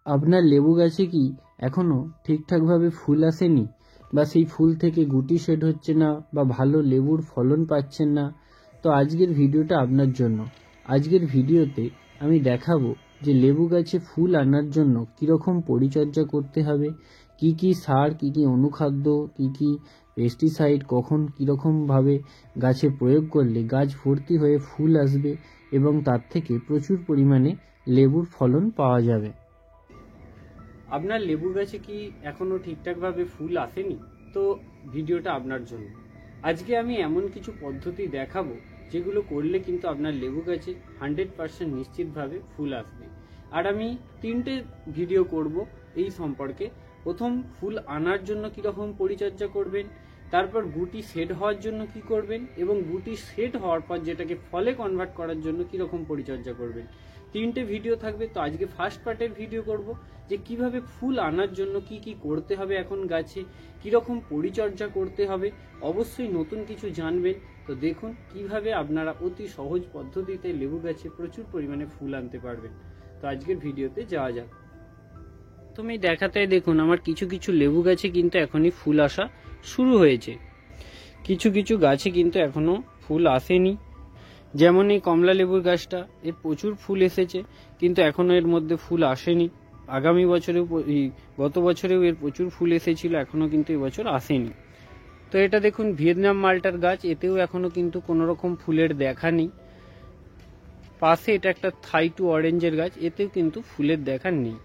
আপনার লেবু গাছে কি এখনও ঠিকঠাকভাবে ফুল আসেনি, বা সেই ফুল থেকে গুটি সেট হচ্ছে না, বা ভালো লেবুর ফলন পাচ্ছেন না? তো আজকের ভিডিওটা আপনার জন্য। আজকের ভিডিওতে আমি দেখাবো যে লেবু গাছে ফুল আনার জন্য কীরকম পরিচর্যা করতে হবে, কি কি সার, কি কি অনুখাদ্য, কি কি পেস্টিসাইড কখন কীরকমভাবে গাছে প্রয়োগ করলে গাছ ভর্তি হয়ে ফুল আসবে এবং তার থেকে প্রচুর পরিমাণে লেবুর ফলন পাওয়া যাবে। আপনার লেবু গাছে কি এখনও ঠিকঠাকভাবে ফুল আসেনি? তো ভিডিওটা আপনার জন্য। আজকে আমি এমন কিছু পদ্ধতি দেখাবো যেগুলো করলে কিন্তু আপনার লেবু গাছে 100% নিশ্চিতভাবে ফুল আসবে। আর আমি 3টে ভিডিও করব এই সম্পর্কে। প্রথম, ফুল আনার জন্য কীরকম পরিচর্যা করবেন, তারপর গুটি সেট হওয়ার জন্য কি করবেন, এবং গুটি সেট হওয়ার পর যেটাকে ফলে কনভার্ট করার জন্য কীরকম পরিচর্যা করবেন। 3টে ভিডিও থাকবে। তো আজকে ফার্স্ট পার্টের ভিডিও করব যে কিভাবে ফুল আনার জন্য কি কি করতে হবে, এখন গাছে কীরকম পরিচর্যা করতে হবে। অবশ্যই নতুন কিছু জানবেন। তো দেখুন কিভাবে আপনারা অতি সহজ পদ্ধতিতে লেবু গাছে প্রচুর পরিমাণে ফুল আনতে পারবেন। তো আজকের ভিডিওতে যাওয়া যাক। তুমি দেখাতে দেখুন আমার কিছু কিছু লেবু গাছে কিন্তু এখনই ফুল আসা শুরু হয়েছে, কিছু কিছু গাছে কিন্তু এখনো ফুল আসেনি। যেমন এই কমলা লেবুর গাছটা, এর প্রচুর ফুল এসেছে কিন্তু এখনো এর মধ্যে ফুল আসেনি। আগামী বছরেও গত বছরেও এর প্রচুর ফুল এসেছিল, এখনো কিন্তু এবছর আসেনি। তো এটা দেখুন ভিয়েতনাম মালটার গাছ, এতেও এখনো কিন্তু কোনো রকম ফুলের দেখা নেই। পাশে এটা একটা থাই টু অরেঞ্জের গাছ, এতেও কিন্তু ফুলের দেখা নেই।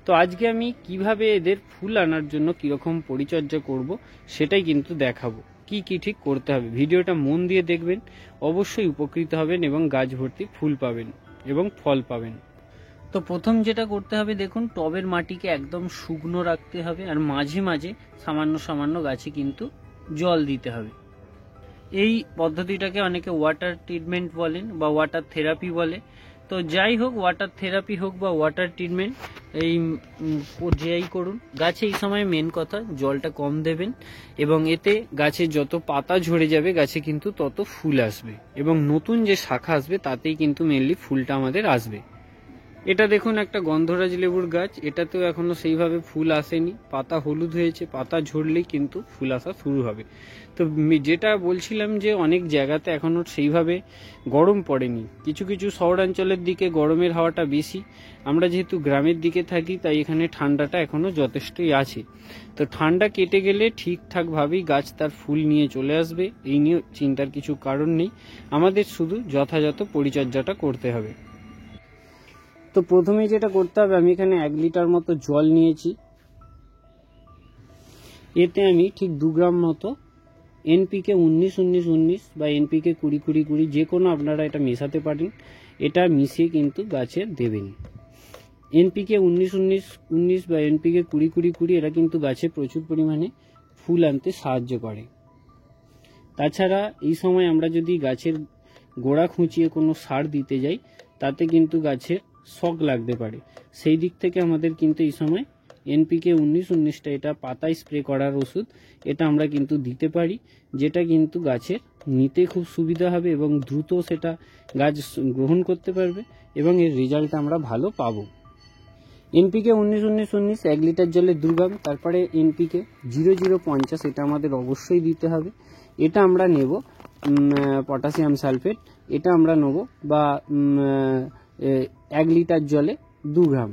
তো আজকে আমি কিভাবে এদের ফুল আনার জন্য কীরকম পরিচর্যা করব সেটাই কিন্তু দেখাবো, কি কি ঠিক করতে হবে। ভিডিওটা মন দিয়ে দেখবেন, অবশ্যই উপকৃত হবেন এবং গাছ ভর্তি ফুল পাবেন এবং ফল পাবেন। তো প্রথম যেটা করতে হবে, দেখুন টবের মাটিকে একদম শুকনো রাখতে হবে, আর মাঝে মাঝে সামান্য সামান্য গাছে কিন্তু জল দিতে হবে। এই পদ্ধতিটাকে অনেকে ওয়াটার ট্রিটমেন্ট বলেন বা ওয়াটার থেরাপি বলে। তো যাই হোক, ওয়াটার থেরাপি হোক বা ওয়াটার ট্রিটমেন্ট, এই যেই করুন, গাছে এই সময় মেন কথা জলটা কম দেবেন, এবং এতে গাছে যত পাতা ঝরে যাবে গাছে কিন্তু তত ফুল আসবে, এবং নতুন যে শাখা আসবে তাতেই কিন্তু মেনলি ফুলটা আমাদের আসবে। এটা দেখুন একটা গন্ধরাজ লেবুর গাছ, এটাতেও এখনো সেইভাবে ফুল আসেনি, পাতা হলুদ হয়েছে, পাতা ঝরলেই কিন্তু ফুল আসা শুরু হবে। তো যেটা বলছিলাম যে অনেক জায়গাতে এখনো সেইভাবে গরম পড়েনি, কিছু কিছু শহরাঞ্চলের দিকে গরমের হাওয়াটা বেশি। আমরা যেহেতু গ্রামের দিকে থাকি তাই এখানে ঠান্ডাটা এখনো যথেষ্টই আছে। তো ঠান্ডা কেটে গেলে ঠিকঠাকভাবেই গাছ তার ফুল নিয়ে চলে আসবে, এই নিয়ে চিন্তার কিছু কারণ নেই। আমাদের শুধু যথাযথ পরিচর্যাটা করতে হবে। তো প্রথমে যেটা করতে হবে, আমি এখানে 1 লিটার মতো জল নিয়েছি, এতে আমি ঠিক 2 গ্রাম মতো এনপিকে 19-19-19 বা এনপিকে 20-20-20 যে কোনো আপনারা এটা মেশাতে পারেন, এটা মিশিয়ে কিন্তু গাছে দেবেন। এনপিকে 19-19-19 বা এনপিকে 20-20-20 এরা কিন্তু গাছে প্রচুর পরিমাণে ফুল আনতে সাহায্য করে। তাছাড়া এই সময় আমরা যদি গাছের গোড়া খুঁচিয়ে কোনো সার দিতে যাই তাতে কিন্তু গাছের শক লাগতে পারে, সেই দিক থেকে আমাদের কিন্তু এই সময় এনপিকে 19-19টা, এটা পাতায় স্প্রে করার ওষুধ, এটা আমরা কিন্তু দিতে পারি, যেটা কিন্তু গাছের নিতে খুব সুবিধা হবে এবং দ্রুত সেটা গাছ গ্রহণ করতে পারবে এবং এর রেজাল্ট আমরা ভালো পাবো। এনপিকে 19-19-19 1 লিটার জলে 2 গ্রাম, তারপরে এনপিকে 0050 এটা আমাদের অবশ্যই দিতে হবে। এটা আমরা নেব পটাশিয়াম সালফেট, এটা আমরা নেব বা 1 লিটার জলে 2 গ্রাম।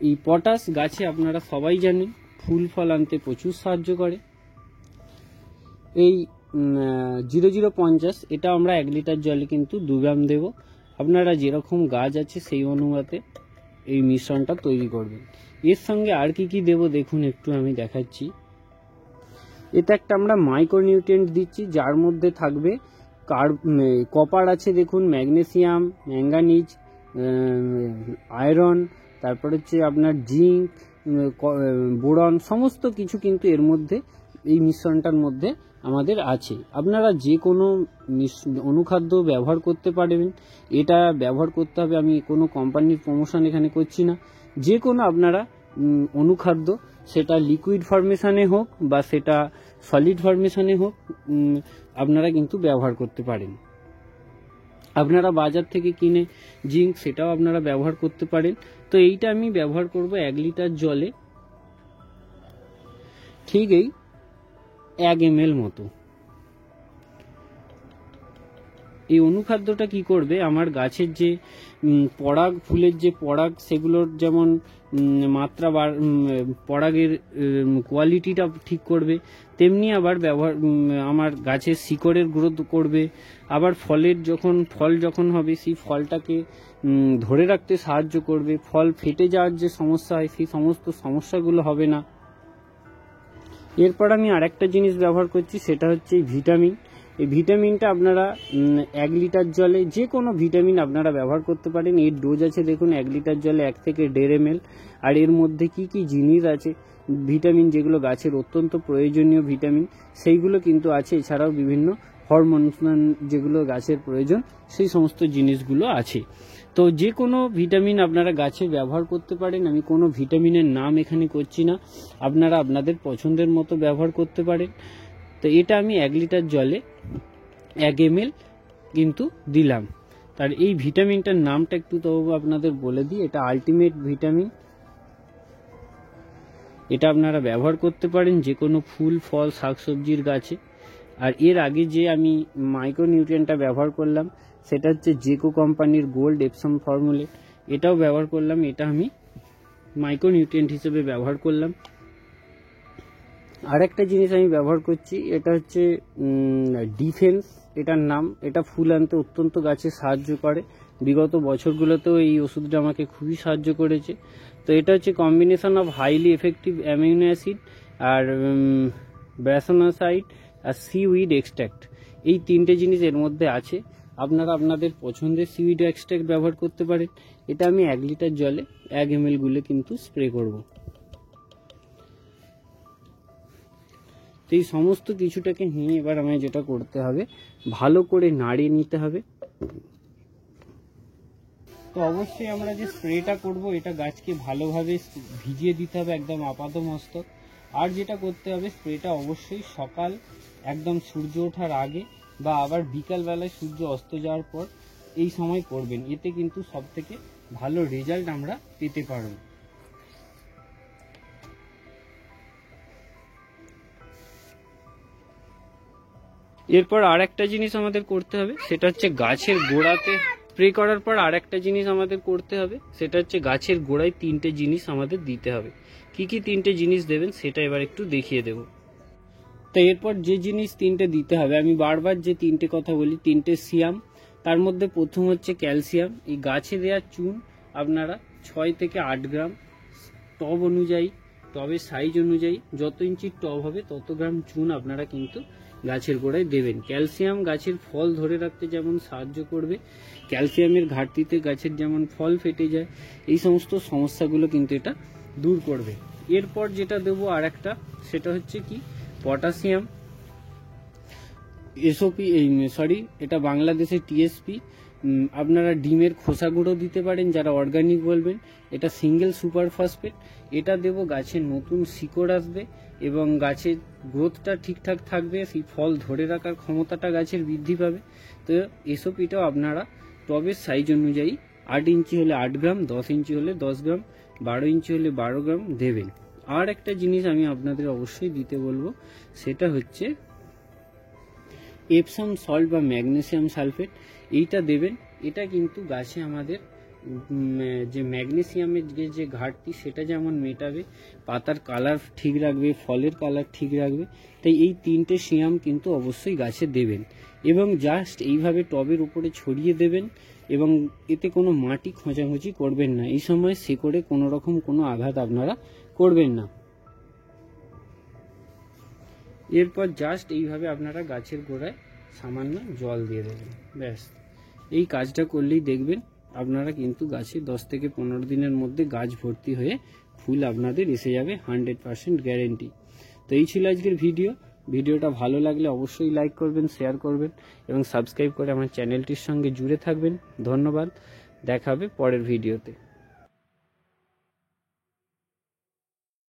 এই পটাশ গাছে আপনারা সবাই জানেন ফুল ফল আনতে প্রচুর সাহায্য করে। এই 0050 এটা আমরা 1 লিটার জলে কিন্তু 2 গ্রাম দেব। আপনারা যেরকম গাছ আছে সেই অনুপাতে এই মিশ্রণটা তৈরি করবেন। এর সঙ্গে আর কি কি দেব দেখুন, একটু আমি দেখাচ্ছি। এতে একটা আমরা মাইক্রোনিউট্রিয়েন্ট দিচ্ছি, যার মধ্যে থাকবে কপার আছে দেখুন, ম্যাগনেসিয়াম, ম্যাঙ্গানিজ, আয়রন, তারপর হচ্ছে আপনার জিঙ্ক, বোরন, সমস্ত কিছু কিন্তু এর মধ্যে এই মিশ্রণটার মধ্যে আমাদের আছে। আপনারা যে কোনো অনুখাদ্য ব্যবহার করতে পারবেন, এটা ব্যবহার করতে হবে, আমি কোনো কোম্পানির প্রমোশন এখানে করছি না। যে কোনো আপনারা অনুখাদ্য, সেটা লিকুইড ফরমেশনে হোক বা সেটা সলিড ফরমেশনে হোক, আপনারা কিন্তু ব্যবহার করতে পারেন। আপনারা বাজার থেকে কিনে জিঙ্ক সেটাও আপনারা ব্যবহার করতে পারেন। তো এইটা আমি ব্যবহার করব 1 লিটার জলে, ঠিক এই 1 ml মতো। এই অনুখাদ্যটা কি করবে, আমার গাছের যে পরাগ, ফুলের যে পরাগ, সেগুলোর যেমন মাত্রা বা পরাগের কোয়ালিটিটা ঠিক করবে, তেমনি আবার আমার গাছের শিকড়ের গ্রোথ করবে। আবার ফল যখন হবে সেই ফলটাকে ধরে রাখতে সাহায্য করবে। ফল ফেটে যাওয়ার যে সমস্যা হয় সেই সমস্ত সমস্যাগুলো হবে না। এরপর আমি আরেকটা জিনিস ব্যবহার করছি, সেটা হচ্ছে ভিটামিন। এই ভিটামিনটা আপনারা 1 লিটার জলে, যে কোনো ভিটামিন আপনারা ব্যবহার করতে পারেন। এর ডোজ আছে দেখুন 1 লিটার জলে 1 থেকে 1.5 ml। আর এর মধ্যে কি কি জিনিস আছে, ভিটামিন যেগুলো গাছের অত্যন্ত প্রয়োজনীয় ভিটামিন, সেইগুলো কিন্তু আছে। এছাড়াও বিভিন্ন হরমোন যেগুলো গাছের প্রয়োজন, সেই সমস্ত জিনিসগুলো আছে। তো যে কোনো ভিটামিন আপনারা গাছে ব্যবহার করতে পারেন। আমি কোনো ভিটামিনের নাম এখানে করছি না, আপনারা আপনাদের পছন্দের মতো ব্যবহার করতে পারেন। তো এটা আমি 1 লিটার জলে 1 ml কিন্তু দিলাম। তার এই ভিটামিনটার নামটা একটু তবু আপনাদের বলে দিই, এটা আলটিমেট ভিটামিন। এটা আপনারা ব্যবহার করতে পারেন যে কোনো ফুল, ফল, শাকসবজির গাছে। আর এর আগে যে আমি মাইক্রোনিউট্রিয়েন্টটা ব্যবহার করলাম, সেটা হচ্ছে জেকো কোম্পানির গোল্ড এপসম ফর্মুলেট, এটাও ব্যবহার করলাম। এটা আমি মাইক্রোনিউট্রিয়েন্ট হিসেবে ব্যবহার করলাম। আরেকটা জিনিস আমি ব্যবহার করছি, এটা হচ্ছে ডিফেন্স, এটার নাম। এটা ফুল আনতে অত্যন্ত গাছে সাহায্য করে। বিগত বছরগুলোতেও এই ওষুধটা আমাকে খুবই সাহায্য করেছে। তো এটা হচ্ছে combination of highly effective amino acid আর ব্যাসোনোসাইড আর সিউইড এক্সট্র্যাক্ট। এই 3টে জিনিস এর মধ্যে আছে। আপনারা আপনাদের পছন্দের সিউইড এক্সট্র্যাক্ট ব্যবহার করতে পারেন। এটা আমি 1 লিটার জলে 1 ml গুলে কিন্তু স্প্রে করব। এই সমস্ত কিছুটাকে নিয়ে এবার আমায় যেটা করতে হবে, ভালো করে নাড়িয়ে নিতে হবে। তো অবশ্যই আমরা যে স্প্রেটা করব, এটা গাছকে ভালোভাবে ভিজিয়ে দিতে হবে একদম আপাতমস্তক। আর যেটা করতে হবে, স্প্রেটা অবশ্যই সকাল একদম সূর্য ওঠার আগে বা আবার বিকালবেলায় সূর্য অস্ত যাওয়ার পর এই সময় করবেন। এতে কিন্তু সব থেকে ভালো রেজাল্ট আমরা পেতে পারব। এরপর আরেকটা জিনিস আমাদের করতে হবে, সেটা হচ্ছে গাছের গোড়াতে স্প্রে করার পর আরেকটা জিনিস আমাদের করতে হবে, সেটা হচ্ছে গাছের গোড়ায় 3টে জিনিস আমাদের দিতে হবে। কি কি 3টে জিনিস দেবেন সেটা এবার একটু দেখিয়ে দেব। তো এরপর যে জিনিস 3টে দিতে হবে, আমি বারবার যে 3টে কথা বলি, 3টে সিয়াম। তার মধ্যে প্রথম হচ্ছে ক্যালসিয়াম। এই গাছে দেওয়া চুন আপনারা 6 থেকে 8 গ্রাম, টব অনুযায়ী, টবের সাইজ অনুযায়ী যত ইঞ্চির টব হবে তত গ্রাম চুন আপনারা কিন্তু গাছের গোড়ায় দেবেন। ক্যালসিয়াম গাছের ফল ধরে রাখতে যেমন সাহায্য করবে, ক্যালসিয়ামের ঘাটতিতে গাছের যেমন ফল ফেটে যায়, এই সমস্ত সমস্যাগুলো কিন্তু এটা দূর করবে। এরপর যেটা দেবো আর একটা, সেটা হচ্ছে কি পটাশিয়াম। এটা বাংলাদেশের টিএসপি। আপনারা ডিমের খোসা গুঁড়ো দিতে পারেন যারা অর্গানিক বলবেন। এটা সিঙ্গেল সুপার ফসফেট। এটা দেব, গাছের নতুন শিকড় আসবে এবং গাছের গ্রোথটা ঠিকঠাক থাকবে, সেই ফল ধরে রাখার ক্ষমতাটা গাছের বৃদ্ধি পাবে। তো এসওপিটাও আপনারা টবের সাইজ অনুযায়ী 8 ইঞ্চি হলে 8 গ্রাম, 10 ইঞ্চি হলে 10 গ্রাম, 12 ইঞ্চি হলে 12 গ্রাম দেবেন। আর একটা জিনিস আমি আপনাদের অবশ্যই দিতে বলবো, সেটা হচ্ছে এপসম সল্ট বা ম্যাগনেসিয়াম সালফেট। এইটা দেবেন। এটা কিন্তু গাছে আমাদের যে ম্যাগনেসিয়ামের যে ঘাটতি সেটা যেমন মেটাবে, পাতার কালার ঠিক রাখবে, ফলের কালার ঠিক রাখবে। তাই এই 3টে সিয়াম কিন্তু অবশ্যই গাছে দেবেন এবং জাস্ট এইভাবে টবের উপরে ছড়িয়ে দেবেন এবং এতে কোনো মাটি খোঁচাখুঁচি করবেন না। এই সময় শিকড়ে কোনো রকম কোনো আঘাত আপনারা করবেন না। এরপর জাস্ট এইভাবে আপনারা গাছের গোড়ায় সামান্য জল দিয়ে দেবেন, ব্যাস। এই কাজটা করলেই দেখবেন আপনারা কিন্তু গাছে 10 থেকে 15 দিনের মধ্যে গাছ ভর্তি হয়ে ফুল আপনাদের এসে যাবে, 100% গ্যারেন্টি। তো এই ছিল আজকের ভিডিওটা ভালো লাগলে অবশ্যই লাইক করবেন, শেয়ার করবেন এবং সাবস্ক্রাইব করে আমার চ্যানেলটির সঙ্গে জুড়ে থাকবেন। ধন্যবাদ, দেখা হবে পরের ভিডিওতে।